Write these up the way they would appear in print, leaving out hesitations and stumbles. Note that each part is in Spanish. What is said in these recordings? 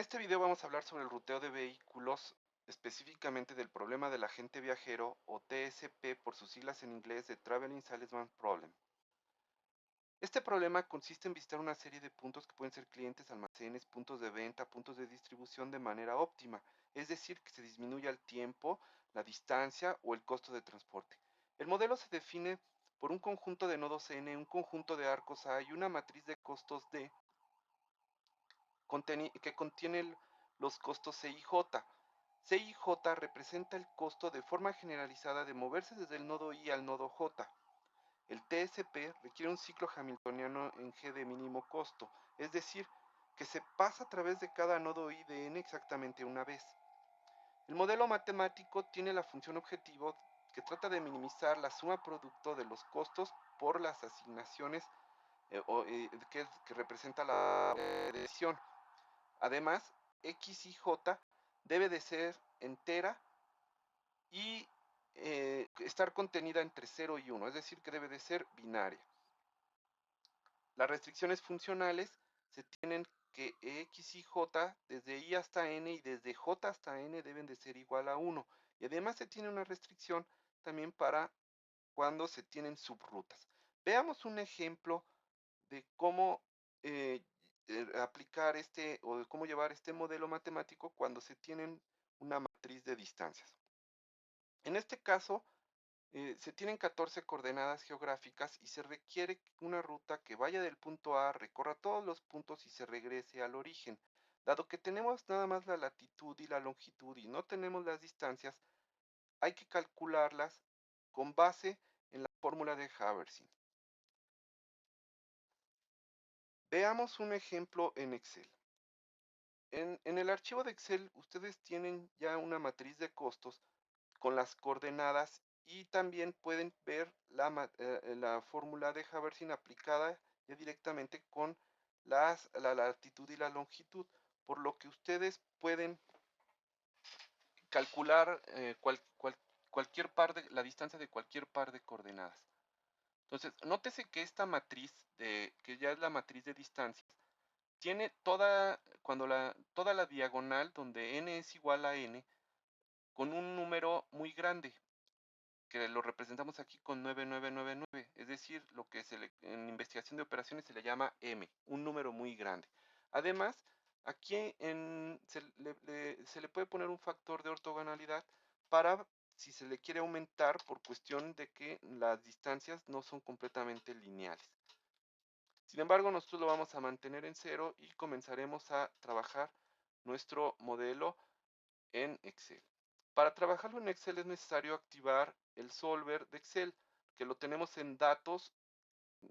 este video vamos a hablar sobre el ruteo de vehículos, específicamente del problema del agente viajero o TSP por sus siglas en inglés de Traveling Salesman Problem. Este problema consiste en visitar una serie de puntos que pueden ser clientes, almacenes, puntos de venta, puntos de distribución de manera óptima, es decir, que se disminuya el tiempo, la distancia o el costo de transporte. El modelo se define por un conjunto de nodos N, un conjunto de arcos A y una matriz de costos D que contiene los costos C y J. C y J representa el costo de forma generalizada de moverse desde el nodo I al nodo J. El TSP requiere un ciclo hamiltoniano en G de mínimo costo, es decir, que se pasa a través de cada nodo I de n exactamente una vez. El modelo matemático tiene la función objetivo que trata de minimizar la suma producto de los costos por las asignaciones que representa la decisión. Además, X y J debe de ser entera y estar contenida entre 0 y 1, es decir, que debe de ser binaria. Las restricciones funcionales se tienen que X y J desde I hasta N y desde J hasta N deben de ser igual a 1. Y además se tiene una restricción también para cuando se tienen subrutas. Veamos un ejemplo de cómo eh, aplicar o de cómo llevar este modelo matemático cuando se tienen una matriz de distancias. En este caso, se tienen 14 coordenadas geográficas y se requiere una ruta que vaya del punto A, recorra todos los puntos y se regrese al origen. Dado que tenemos nada más la latitud y la longitud y no tenemos las distancias, hay que calcularlas con base en la fórmula de Haversin. Veamos un ejemplo en Excel. En el archivo de Excel ustedes tienen ya una matriz de costos con las coordenadas y también pueden ver la fórmula de Haversin aplicada ya directamente con la latitud y la longitud, por lo que ustedes pueden calcular la distancia de cualquier par de coordenadas. Entonces, nótese que esta matriz, que ya es la matriz de distancias, tiene toda la diagonal donde n es igual a n con un número muy grande, que lo representamos aquí con 9999, es decir, lo que en investigación de operaciones se le llama M, un número muy grande. Además, aquí se le puede poner un factor de ortogonalidad para si se le quiere aumentar por cuestión de que las distancias no son completamente lineales. Sin embargo, nosotros lo vamos a mantener en cero y comenzaremos a trabajar nuestro modelo en Excel. Para trabajarlo en Excel es necesario activar el solver de Excel, que lo tenemos en datos,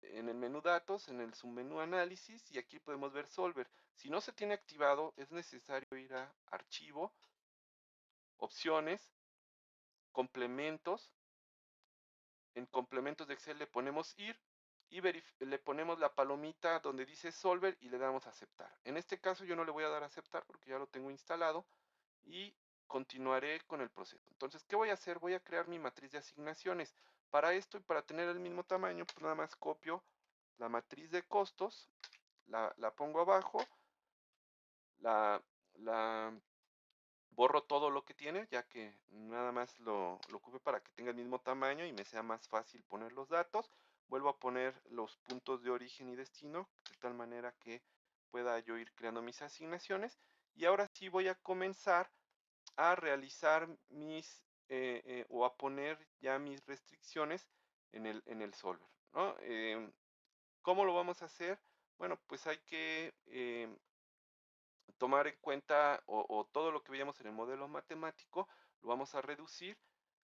en el menú datos, en el submenú análisis y aquí podemos ver solver. Si no se tiene activado, es necesario ir a archivo, opciones, complementos. En complementos de Excel le ponemos ir y le ponemos la palomita donde dice solver y le damos a aceptar. En este caso yo no le voy a dar a aceptar porque ya lo tengo instalado y continuaré con el proceso. Entonces, ¿qué voy a hacer? Voy a crear mi matriz de asignaciones. Para esto y para tener el mismo tamaño, pues nada más copio la matriz de costos, la pongo abajo, la, la borro todo lo que tiene, ya que nada más lo ocupe para que tenga el mismo tamaño y me sea más fácil poner los datos. Vuelvo a poner los puntos de origen y destino, de tal manera que pueda yo ir creando mis asignaciones. Y ahora sí voy a comenzar a realizar o a poner ya mis restricciones en el solver, ¿no? ¿Cómo lo vamos a hacer? Bueno, pues hay que tomar en cuenta o todo lo que veíamos en el modelo matemático, lo vamos a reducir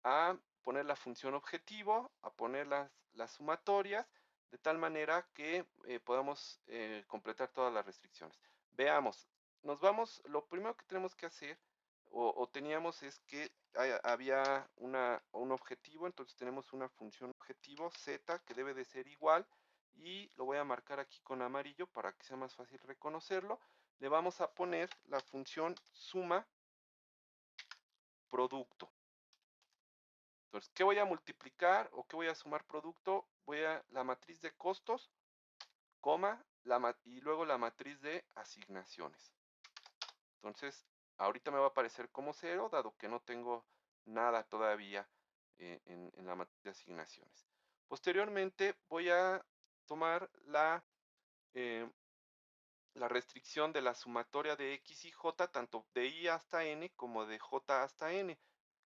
a poner la función objetivo, a poner las sumatorias, de tal manera que podamos completar todas las restricciones. Veamos, lo primero que tenemos que hacer o teníamos es que había un objetivo, entonces tenemos una función objetivo z que debe de ser igual y lo voy a marcar aquí con amarillo para que sea más fácil reconocerlo. Le vamos a poner la función suma producto. Entonces, ¿qué voy a multiplicar o qué voy a sumar producto? Voy a la matriz de costos, coma, y luego la matriz de asignaciones. Entonces, ahorita me va a aparecer como 0, dado que no tengo nada todavía en la matriz de asignaciones. Posteriormente, voy a tomar eh, la restricción de la sumatoria de x y j, tanto de i hasta n como de j hasta n,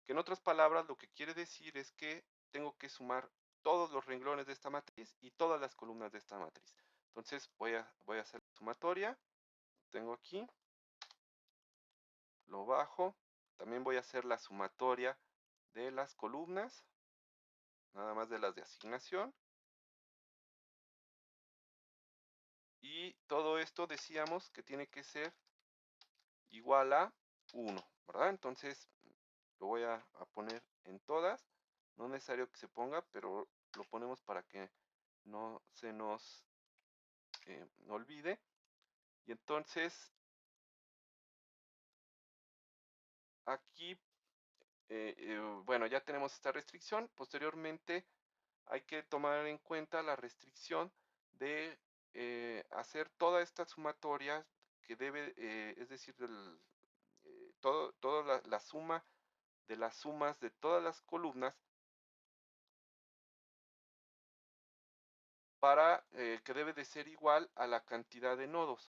que en otras palabras lo que quiere decir es que tengo que sumar todos los renglones de esta matriz y todas las columnas de esta matriz. Entonces voy a hacer la sumatoria, tengo aquí, lo bajo, también voy a hacer la sumatoria de las columnas, nada más de las de asignación, y todo esto decíamos que tiene que ser igual a 1, ¿verdad? Entonces lo voy a poner en todas, no es necesario que se ponga, pero lo ponemos para que no se nos olvide. Y entonces aquí, bueno, ya tenemos esta restricción. Posteriormente hay que tomar en cuenta la restricción de hacer toda esta sumatoria que debe, es decir, toda la suma de las sumas de todas las columnas para que debe de ser igual a la cantidad de nodos.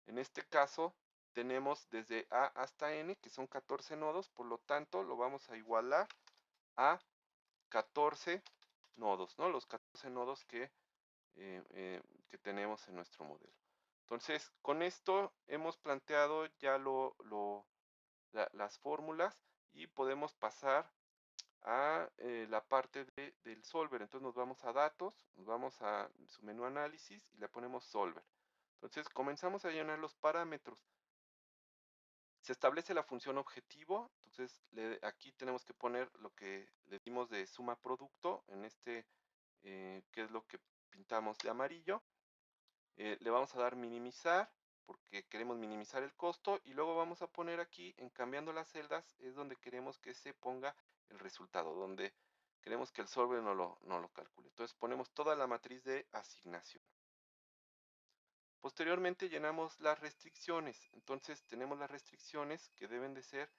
En este caso, tenemos desde A hasta N, que son 14 nodos, por lo tanto, lo vamos a igualar a 14 nodos, ¿no? Los 14 nodos que tenemos en nuestro modelo. Entonces, con esto hemos planteado ya las fórmulas y podemos pasar a la parte del solver. Entonces nos vamos a datos, nos vamos a su menú análisis y le ponemos solver. Entonces comenzamos a llenar los parámetros. Se establece la función objetivo, entonces aquí tenemos que poner lo que le dimos de suma producto, en que es lo que pintamos de amarillo. Le vamos a dar minimizar, porque queremos minimizar el costo, y luego vamos a poner aquí, en cambiando las celdas, es donde queremos que se ponga el resultado, donde queremos que el solver no lo calcule. Entonces ponemos toda la matriz de asignación. Posteriormente llenamos las restricciones. Entonces tenemos las restricciones que deben de ser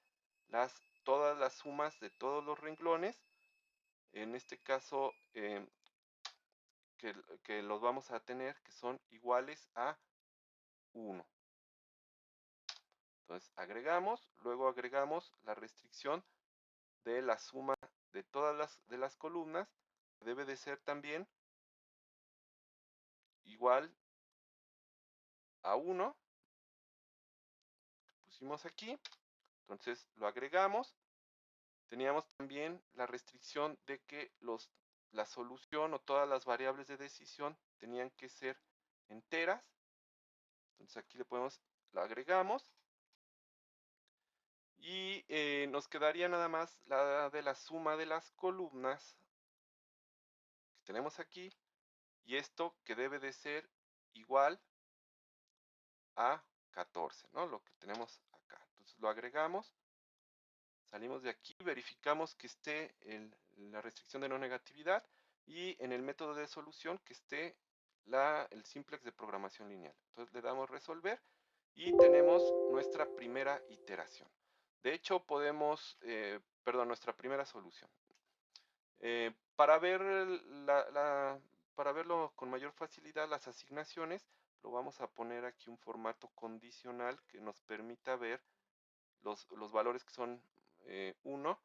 todas las sumas de todos los renglones. En este caso, que los vamos a tener que son iguales a 1. Entonces agregamos, luego agregamos la restricción de la suma de todas las columnas, que debe de ser también igual a 1. Pusimos aquí, entonces lo agregamos. Teníamos también la restricción de que la solución o todas las variables de decisión tenían que ser enteras. Entonces aquí lo agregamos. Y nos quedaría nada más la de la suma de las columnas que tenemos aquí. Y esto que debe de ser igual a 14, ¿no? Lo que tenemos acá. Entonces lo agregamos. Salimos de aquí, verificamos que esté la restricción de no negatividad y en el método de solución que esté el simplex de programación lineal. Entonces le damos resolver y tenemos nuestra primera iteración. De hecho, perdón, nuestra primera solución. Para para verlo con mayor facilidad, las asignaciones, lo vamos a poner aquí un formato condicional que nos permita ver los valores que son 1,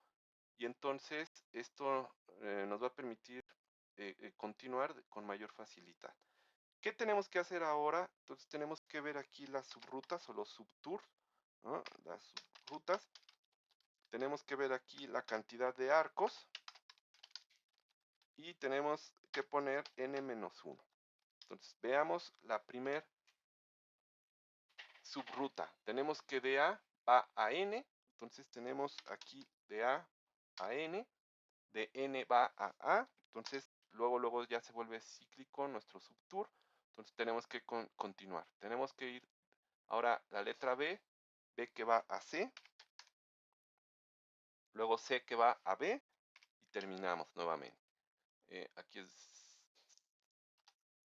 y entonces esto nos va a permitir continuar con mayor facilidad. ¿Qué tenemos que hacer ahora? Entonces tenemos que ver aquí las subrutas o los subtours, ¿no? Las subrutas. Tenemos que ver aquí la cantidad de arcos y tenemos que poner n-1. Entonces veamos la primer subruta. Tenemos que de A va a N, entonces tenemos aquí de A a N, de N va a A, entonces luego ya se vuelve cíclico nuestro subtour, entonces tenemos que continuar. Tenemos que ir ahora la letra B, B que va a C, luego C que va a B y terminamos nuevamente. Aquí es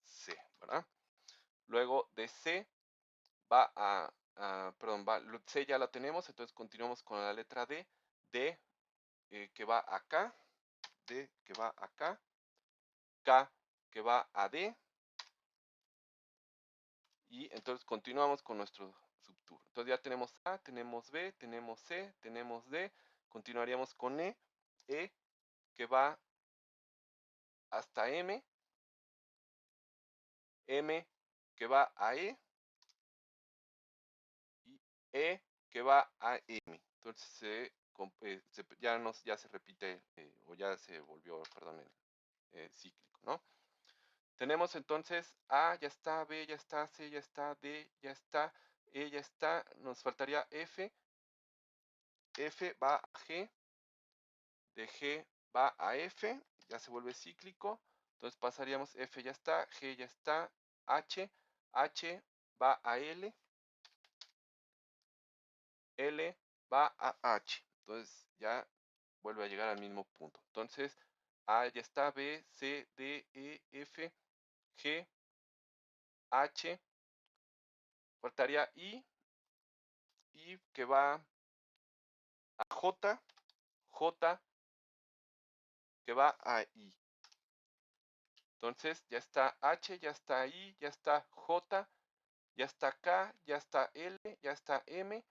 C, ¿verdad? Luego de C va perdón, C ya la tenemos, entonces continuamos con la letra D. D que va acá, D que va acá, K que va a D, y entonces continuamos con nuestro subtour. Entonces ya tenemos A, tenemos B, tenemos C, tenemos D, continuaríamos con E que va hasta M, M que va a y E que va a M. Entonces ya se repite o ya se volvió, perdón, el cíclico, ¿no? Tenemos entonces A, ya está, B, ya está, C, ya está, D, ya está, E, ya está, nos faltaría F, F va a G, de G va a F, ya se vuelve cíclico, entonces pasaríamos F ya está, G ya está, H, H va a L, L va a H, entonces ya vuelve a llegar al mismo punto. Entonces A ya está, B, C, D, E, F, G, H, faltaría I que va a J, J que va a I. Entonces ya está H, ya está I, ya está J, ya está K, ya está L, ya está M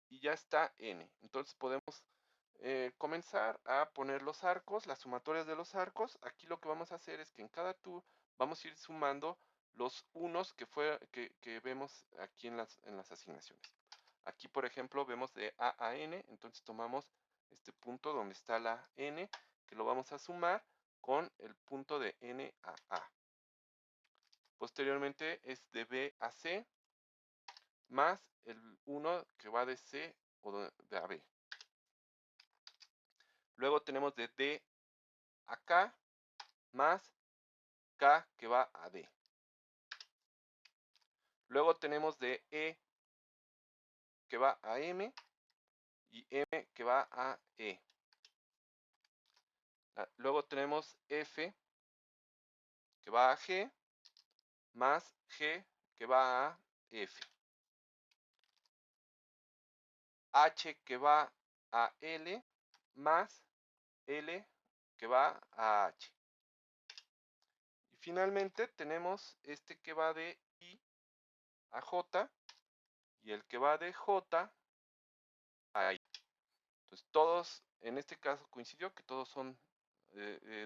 y ya está N. Entonces podemos comenzar a poner los arcos, las sumatorias de los arcos. Aquí lo que vamos a hacer es que en cada tour vamos a ir sumando los unos que vemos aquí en las asignaciones. Aquí, por ejemplo, vemos de A a N, entonces tomamos este punto donde está la N, que lo vamos a sumar con el punto de N a A. Posteriormente es de B a C, más el 1 que va de C o de a B. Luego tenemos de D a K, más K que va a D. Luego tenemos de E que va a M y M que va a E. Luego tenemos F que va a G más G que va a F. H que va a L más L que va a H. Y finalmente tenemos este que va de I a J y el que va de J a I. Entonces todos, en este caso coincidió que todos son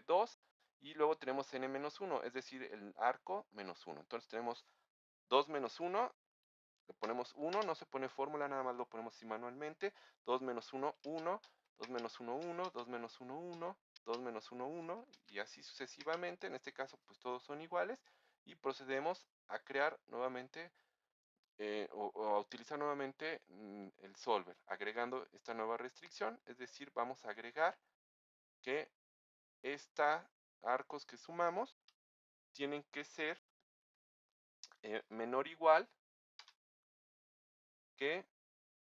2 y luego tenemos n-1, es decir, el arco menos 1. Entonces tenemos 2 menos 1, le ponemos 1, no se pone fórmula, nada más lo ponemos así manualmente. 2 menos 1, 1, 2 menos 1, 1, 2 menos 1, 1, 2 menos 1, 1 y así sucesivamente. En este caso pues todos son iguales y procedemos a crear nuevamente o a utilizar nuevamente el solver, agregando esta nueva restricción, es decir, vamos a agregar que esta arcos que sumamos tienen que ser menor o igual que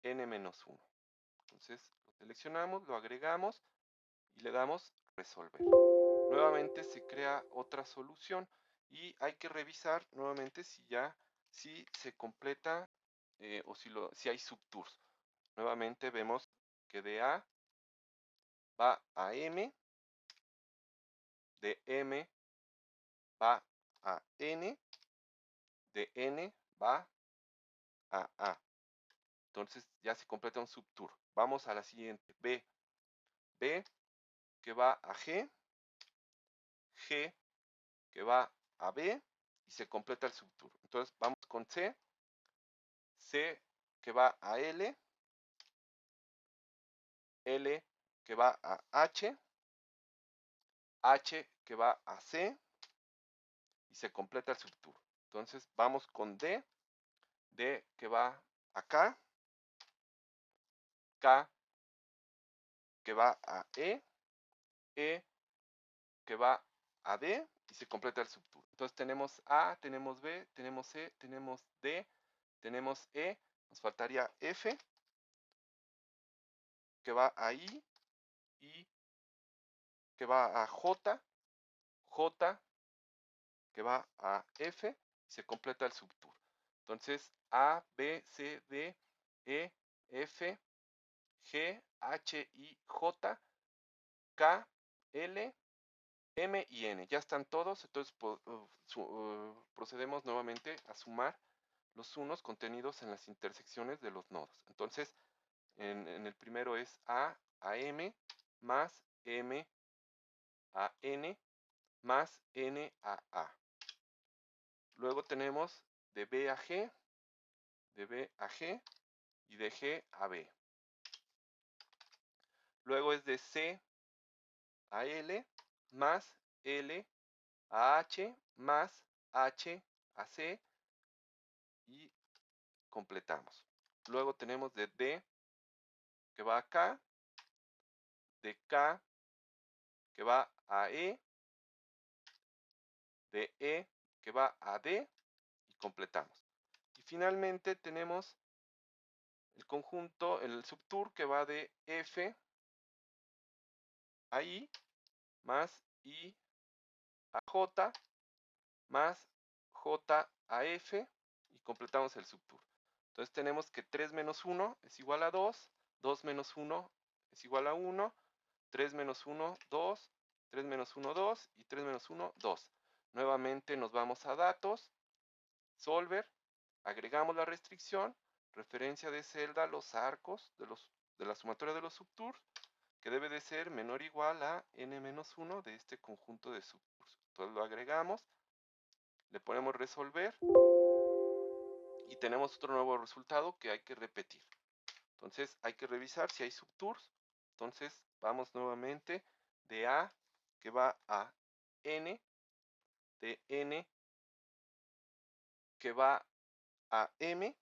n-1. Entonces lo seleccionamos, lo agregamos y le damos resolver. Nuevamente se crea otra solución y hay que revisar nuevamente si se completa o si hay subtours. Nuevamente vemos que de A va a M, de M va a N, de N va a A. Entonces ya se completa un subtour. Vamos a la siguiente, B. B que va a G, G que va a B y se completa el subtour. Entonces vamos con C, C que va a L, L que va a H, H que va a C y se completa el subtour. Entonces vamos con D, D que va a K, K que va a E que va a D y se completa el subtour. Entonces tenemos A, tenemos B, tenemos C, tenemos D, tenemos E, nos faltaría F que va a I que va a J, J que va a F y se completa el subtour. Entonces A, B, C, D, E, F, G, H, I, J, K, L, M y N. Ya están todos, entonces procedemos nuevamente a sumar los unos contenidos en las intersecciones de los nodos. Entonces, en el primero es A a M más M a N más N a A. Luego tenemos de B a G, de B a G y de G a B. Luego es de C a L más L a H más H a C y completamos. Luego tenemos de D que va a K, de K que va a E, de E que va a D y completamos. Y finalmente tenemos el conjunto, el subtour que va de F a I más I a J más J a F y completamos el subtour. Entonces tenemos que 3 menos 1 es igual a 2, 2 menos 1 es igual a 1, 3 menos 1, 2, 3 menos 1, 2 y 3 menos 1, 2. Nuevamente nos vamos a datos, solver, agregamos la restricción, referencia de celda, los arcos de la sumatoria de los subtours, que debe de ser menor o igual a n-1 de este conjunto de subtours. Entonces lo agregamos, le ponemos resolver y tenemos otro nuevo resultado que hay que repetir. Entonces hay que revisar si hay subtours. Entonces vamos nuevamente de A que va a N, de N que va a M,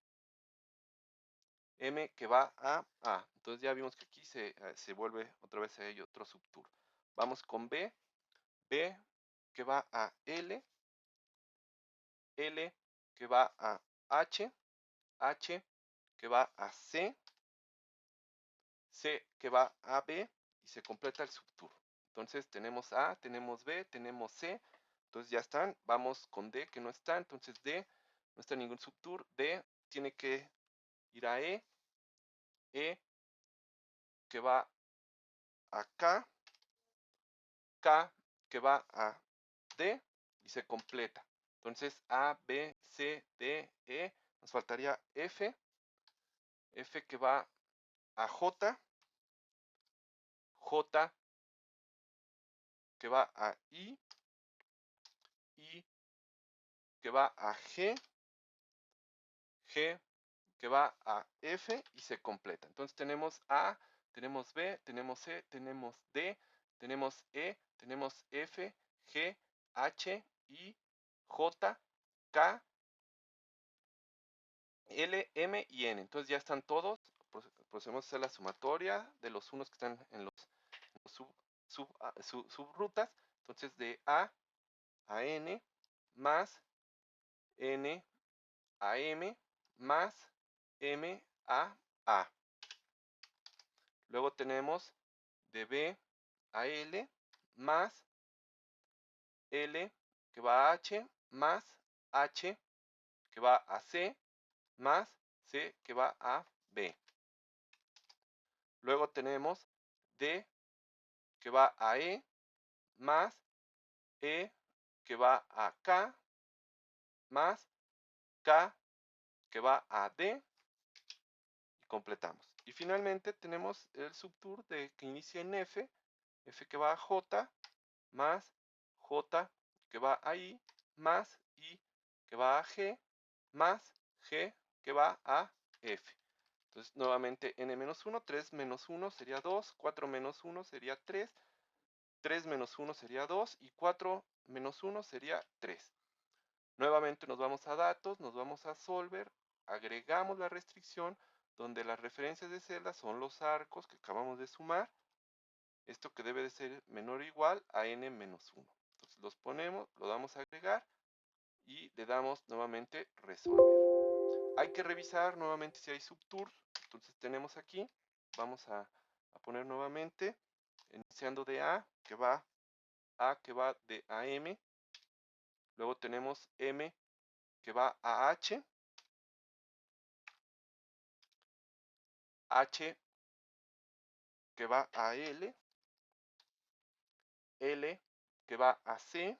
M que va a A. Entonces ya vimos que aquí se vuelve otra vez a ello otro subtour. Vamos con B, B que va a L, L que va a H, H que va a C, C que va a B y se completa el subtour. Entonces tenemos A, tenemos B, tenemos C, entonces ya están. Vamos con D que no está, entonces D no está en ningún subtour. D tiene que ir a E, E que va a K, K que va a D y se completa. Entonces A, B, C, D, E, nos faltaría F, F que va a J, J que va a I que va a G, G que va a F y se completa. Entonces tenemos A, tenemos B, tenemos C, tenemos D, tenemos E, tenemos F, G, H, I, J, K, L, M y N. Entonces ya están todos. Procedemos a hacer la sumatoria de los unos que están en los subrutas. Entonces de A a N más N a M más M a A. Luego tenemos de B a L más L que va a H más H que va a C más C que va a B. Luego tenemos D que va a E más E que va a K más K que va a D y completamos. Y finalmente tenemos el subtour de que inicia en F, F que va a J más J que va a I más I que va a G más G que va a F. Entonces nuevamente n-1, 3 menos 1 sería 2, 4 menos 1 sería 3, 3 menos 1 sería 2 y 4 menos 1 sería 3. Nuevamente nos vamos a datos, nos vamos a solver, agregamos la restricción donde las referencias de celda son los arcos que acabamos de sumar. Esto que debe de ser menor o igual a n menos 1. Entonces los ponemos, lo damos a agregar y le damos nuevamente resolver. Hay que revisar nuevamente si hay subtours. Entonces tenemos aquí, vamos a poner nuevamente, iniciando de A que va de a M. Luego tenemos M que va a H H que va a L, L que va a C,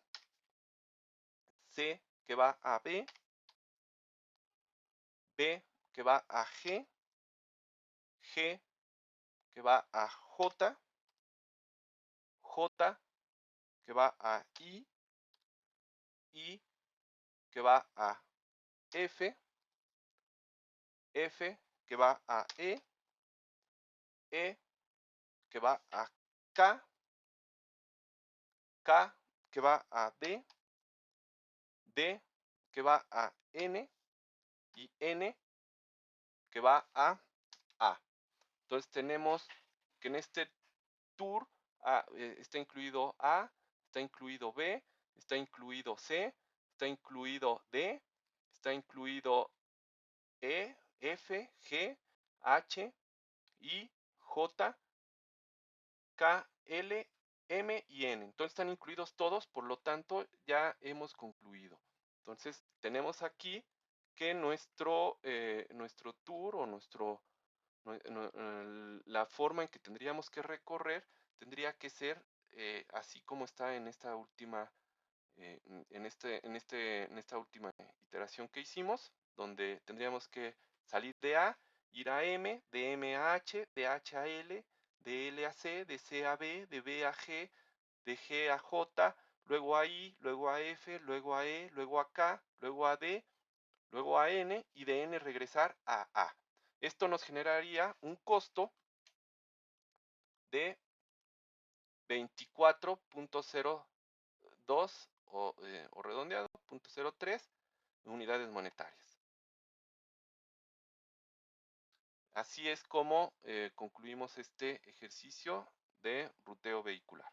C que va a B, B que va a G, G que va a J, J que va a I que va a F, F que va a E que va a K, K que va a D que va a N y N que va a A. Entonces tenemos que en este tour está incluido A, está incluido B, está incluido C, está incluido D, está incluido E, F, G, H, I, J, K, L, M y N. Entonces están incluidos todos, por lo tanto ya hemos concluido. Entonces tenemos aquí que nuestro tour o la forma en que tendríamos que recorrer tendría que ser así como está en esta última en esta última iteración que hicimos, donde tendríamos que salir de A, ir a M, de M a H, de H a L, de L a C, de C a B, de B a G, de G a J, luego a I, luego a F, luego a E, luego a K, luego a D, luego a N y de N regresar a A. Esto nos generaría un costo de 24.02 o redondeado, 0.03 unidades monetarias. Así es como concluimos este ejercicio de ruteo vehicular.